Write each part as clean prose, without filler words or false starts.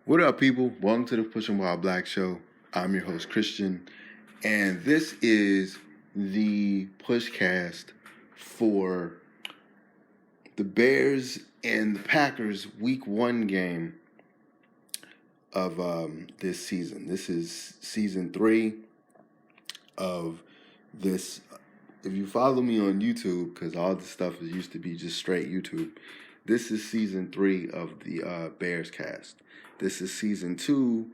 What up, people? Welcome to the Pushing While Black Show. I'm your host, Christian, and this is the Pushcast for the Bears and the Packers Week 1 game of this season. This is season 3 of this. If you follow me on YouTube, because all this stuff used to be just straight YouTube, this is season 3 of the Bearscast. This is season 2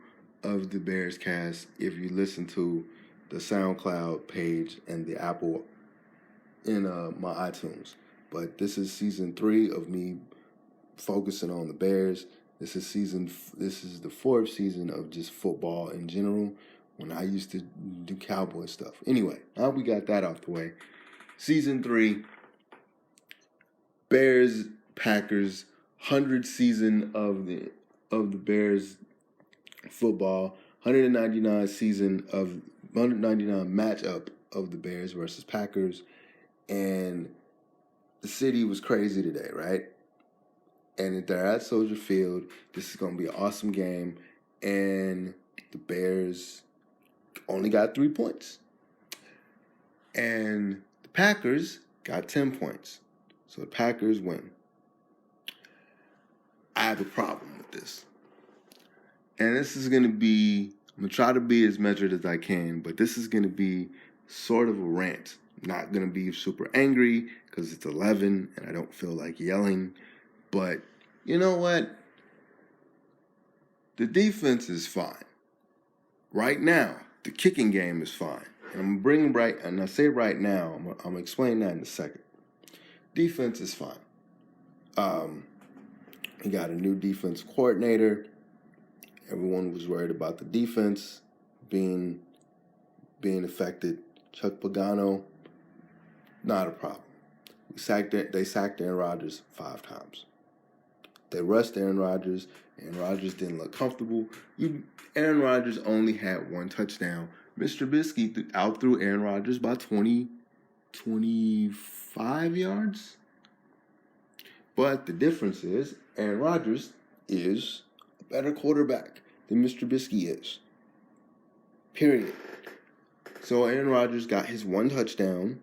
of the Bearscast if you listen to the SoundCloud page and the Apple in my iTunes. But this is season 3 of me focusing on the Bears. This is the 4th season of just football in general when I used to do cowboy stuff. Anyway, now we got that off the way. Season 3, Bears, Packers, 100th season of the Bears football, 199 matchup of the Bears versus Packers, and the city was crazy today, right? And if they're at Soldier Field, this is going to be an awesome game, and the Bears only got 3 points, and the Packers got 10 points, so the Packers win. I have a problem with this. And this is going to be, I'm going to try to be as measured as I can, but this is going to be sort of a rant. I'm not going to be super angry because it's 11 and I don't feel like yelling. But you know what? The defense is fine. Right now, the kicking game is fine. And I'm bringing and I say right now, I'm going to explain that in a second. Defense is fine. We got a new defense coordinator. Everyone was worried about the defense being affected. Chuck Pagano, not a problem. They sacked Aaron Rodgers 5 times. They rushed Aaron Rodgers. Aaron Rodgers didn't look comfortable. Aaron Rodgers only had 1 touchdown. Mr. Trubisky outthrew Aaron Rodgers by 25 yards. But the difference is Aaron Rodgers is a better quarterback than Mr. Trubisky is. Period. So Aaron Rodgers got his 1 touchdown.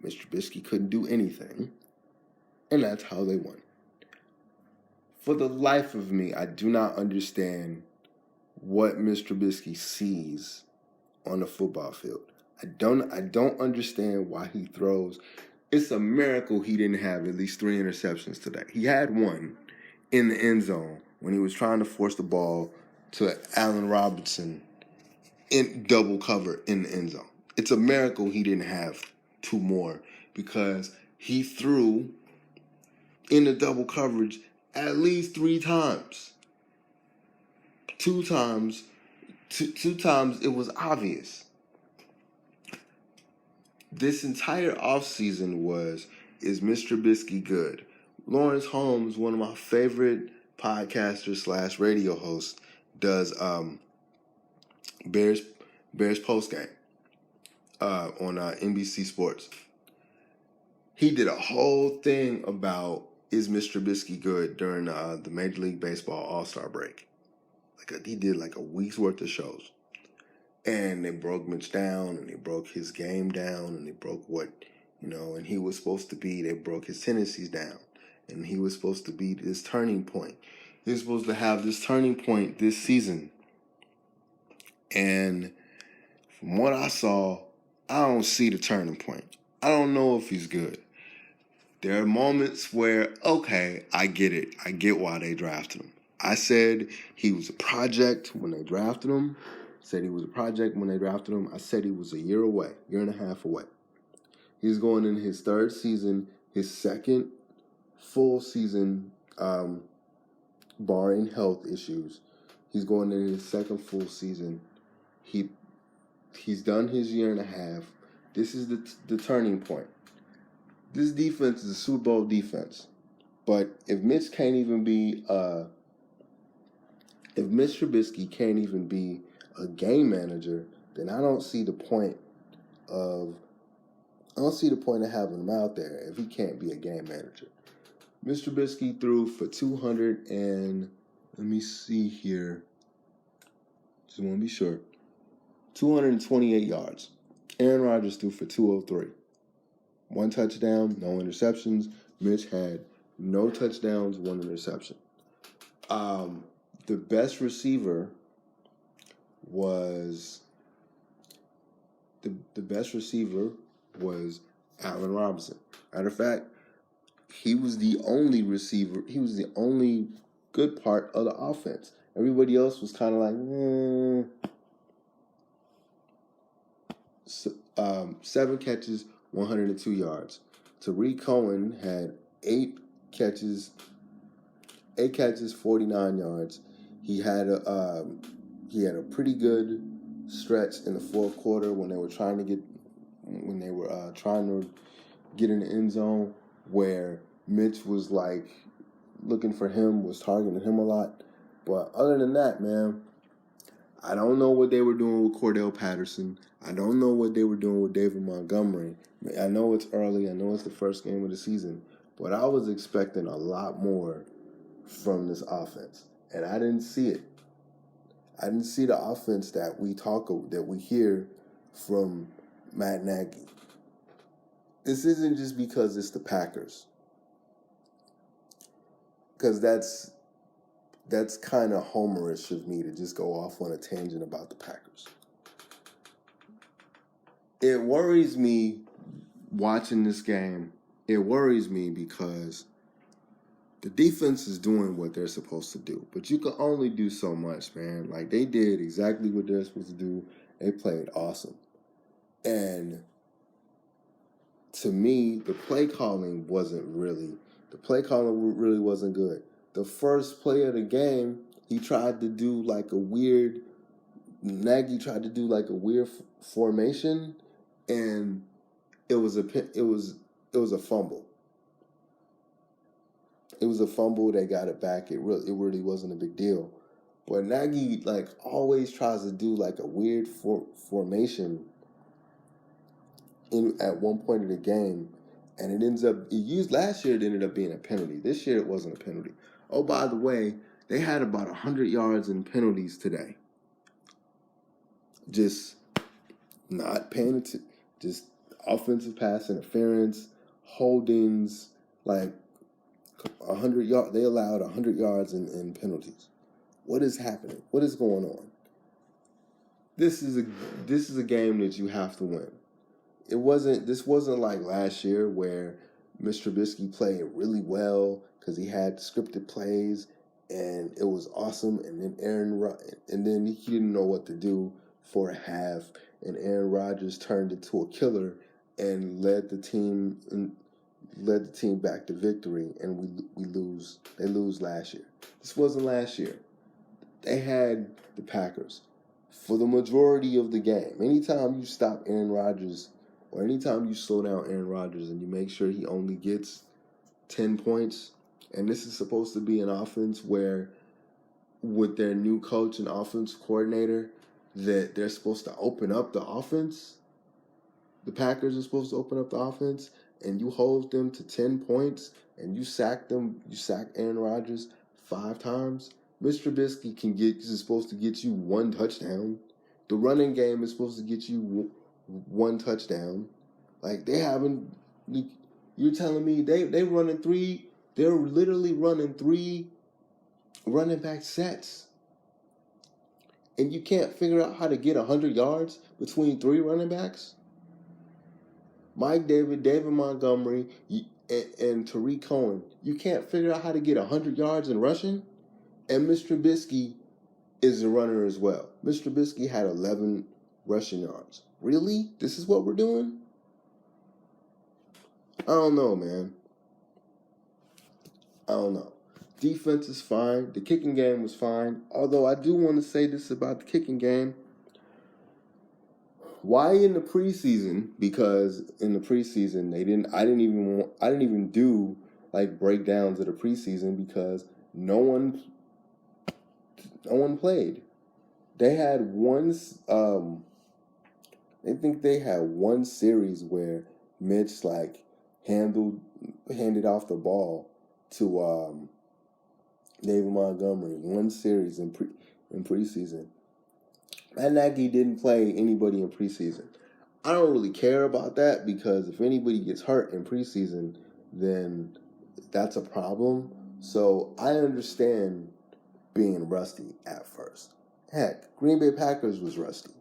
Mr. Trubisky couldn't do anything. And that's how they won. For the life of me, I do not understand what Mr. Trubisky sees on the football field. I don't understand why he throws. It's a miracle he didn't have at least 3 interceptions today. He had 1 in the end zone when he was trying to force the ball to Allen Robinson in double cover in the end zone. It's a miracle he didn't have 2 more because he threw in the double coverage at least 3 times. 2 times it was obvious. This entire offseason is Mr. Trubisky good? Lawrence Holmes, one of my favorite podcasters / radio hosts, does Bears postgame on NBC Sports. He did a whole thing about is Mr. Trubisky good during the Major League Baseball All-Star break. He did like a week's worth of shows. And they broke Mitch down, and they broke his game down, and they broke and he was supposed to be, they broke his tendencies down. And he was supposed to be this turning point. He was supposed to have this turning point this season. And from what I saw, I don't see the turning point. I don't know if he's good. There are moments where, okay, I get it. I get why they drafted him. I said he was a project when they drafted him. I said he was a year and a half away. He's going in his 3rd season, his 2nd full season, barring health issues. He's going in his 2nd full season. He's done his year and a half. This is the turning point. This defense is a Super Bowl defense. But if Mitch Trubisky can't even be a game manager, then I don't see the point of having him out there if he can't be a game manager. Mr. Trubisky threw for 200 and let me see here. Just want to be sure. 228 yards. Aaron Rodgers threw for 203. 1 touchdown, no interceptions. Mitch had no touchdowns, 1 interception. The best receiver was Allen Robinson. Matter of fact, he was the only receiver. He was the only good part of the offense. Everybody else was kind of like, 7 catches, 102 yards. Tariq Cohen had 8 catches, 49 yards. He had a pretty good stretch in the fourth quarter when they were trying to get in the end zone, where Mitch was like looking for him, was targeting him a lot. But other than that, man, I don't know what they were doing with Cordell Patterson. I don't know what they were doing with David Montgomery. I know it's early. I know it's the first game of the season. But I was expecting a lot more from this offense, and I didn't see it. I didn't see the offense that we hear from Matt Nagy. This isn't just because it's the Packers, because that's kind of homerish of me to just go off on a tangent about the Packers. It worries me watching this game. It worries me because the defense is doing what they're supposed to do, but you can only do so much, man. Like, they did exactly what they're supposed to do. They played awesome. And to me, the play calling really wasn't good. The first play of the game, Nagy tried to do like a weird formation, and it was a fumble. It was a fumble. They got it back. It really wasn't a big deal. But Nagy always tries to do like a weird formation at one point of the game, and last year it ended up being a penalty. This year it wasn't a penalty. Oh, by the way, they had about 100 yards in penalties today. Just not paying attention. Just offensive pass interference, holdings, 100 yards. They allowed 100 yards in penalties. What is happening? What is going on? This is a game that you have to win. This wasn't like last year where Mr. Trubisky played really well because he had scripted plays and it was awesome, and then he didn't know what to do for a half, and Aaron Rodgers turned into a killer and led the team back to victory, and they lose last year. This wasn't last year. They had the Packers for the majority of the game. Anytime you stop Aaron Rodgers, or anytime you slow down Aaron Rodgers and you make sure he only gets 10 points, and this is supposed to be an offense where, with their new coach and offense coordinator, that they're supposed to open up the offense. The Packers are supposed to open up the offense, and you hold them to 10 points, and you sack Aaron Rodgers 5 times. Mr. Trubisky is supposed to get you 1 touchdown. The running game is supposed to get you 1 touchdown. You're telling me they're literally running 3 running back sets, and you can't figure out how to get 100 yards between 3 running backs? Mike David Montgomery, and Tariq Cohen. You can't figure out how to get 100 yards in rushing? And Mr. Trubisky is a runner as well. Mr. Trubisky had 11 rushing yards. Really? This is what we're doing? I don't know, man. I don't know. Defense is fine. The kicking game was fine. Although I do want to say this about the kicking game. Why in the preseason? Because in the preseason I didn't even do breakdowns of the preseason because no one played. They had they had one series where Mitch handed off the ball to David Montgomery. One series in preseason. Matt Nagy didn't play anybody in preseason. I don't really care about that because if anybody gets hurt in preseason, then that's a problem. So I understand being rusty at first. Heck, Green Bay Packers was rusty,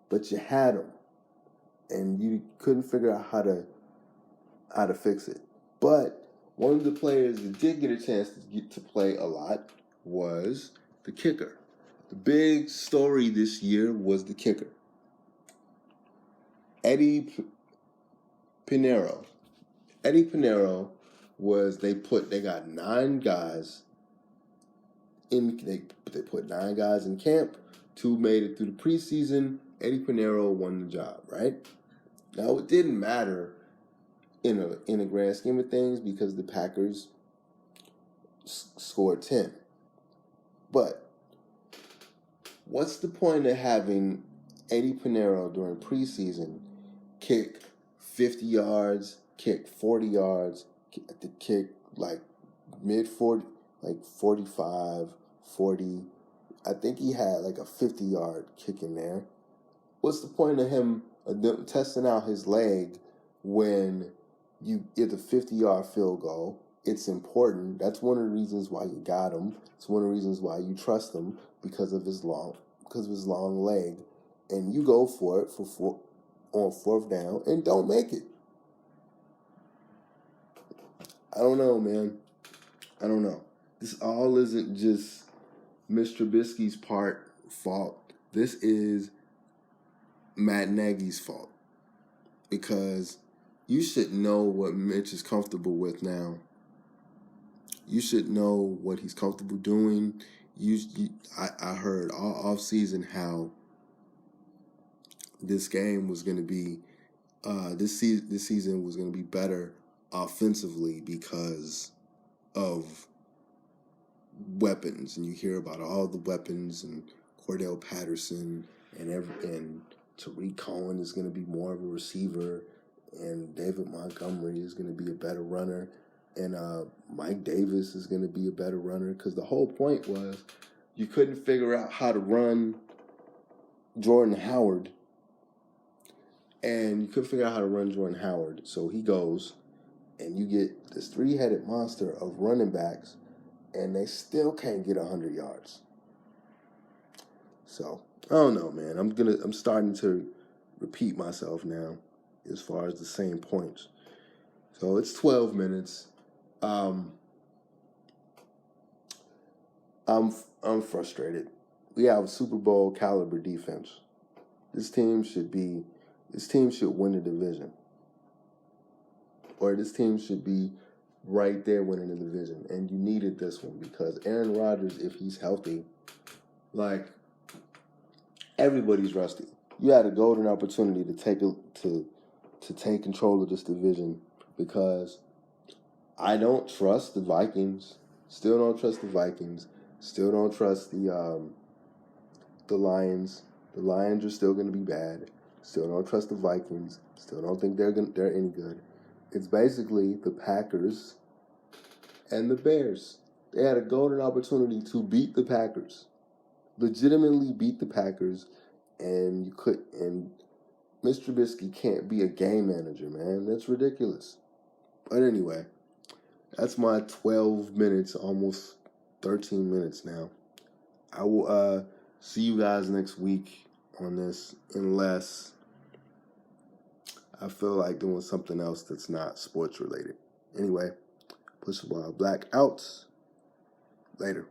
but you had them, and you couldn't figure out how to fix it. But one of the players that did get a chance to get to play a lot was the kicker. The big story this year was the kicker. Eddie Pinheiro. Eddie Pinheiro was they got 9 guys in they put 9 guys in camp. 2 made it through the preseason. Eddie Pinheiro won the job, right? Now it didn't matter in a grand scheme of things because the Packers scored 10. But what's the point of having Eddie Pinheiro during preseason kick 50 yards, kick 40 yards, kick like mid-40, like 45, 40. I think he had like a 50-yard kick in there. What's the point of him testing out his leg when you get a 50-yard field goal? It's important. That's one of the reasons why you got him. It's one of the reasons why you trust him because of his long leg. And you go for it on 4th down and don't make it. I don't know, man. I don't know. This all isn't just Mr. Trubisky's fault. This is Matt Nagy's fault. Because you should know what Mitch is comfortable with now. You should know what he's comfortable doing. I heard all offseason how this game was going to be, this season was going to be better offensively because of weapons. And you hear about all the weapons and Cordell Patterson and Tariq Cohen is going to be more of a receiver, and David Montgomery is going to be a better runner, and Mike Davis is going to be a better runner, because the whole point was you couldn't figure out how to run Jordan Howard, so he goes, and you get this 3-headed monster of running backs, and they still can't get 100 yards. So I don't know, man. I'm starting to repeat myself now as far as the same points. So it's 12 minutes. I'm frustrated. We have a Super Bowl caliber defense. This team should win the division. Or this team should be right there winning the division. And you needed this one because Aaron Rodgers, if he's healthy, like, everybody's rusty. You had a golden opportunity to take control of this division, because I don't trust the Vikings. Still don't trust the Vikings. Still don't trust the Lions. The Lions are still going to be bad. Still don't trust the Vikings. Still don't think they're any good. It's basically the Packers and the Bears. They had a golden opportunity to beat the Packers. Legitimately beat the Packers, and Mr. Trubisky can't be a game manager, man. That's ridiculous. But anyway, that's my 12 minutes, almost 13 minutes now. I will see you guys next week on this, unless I feel like doing something else that's not sports related. Anyway, Push Wild Black out. Later.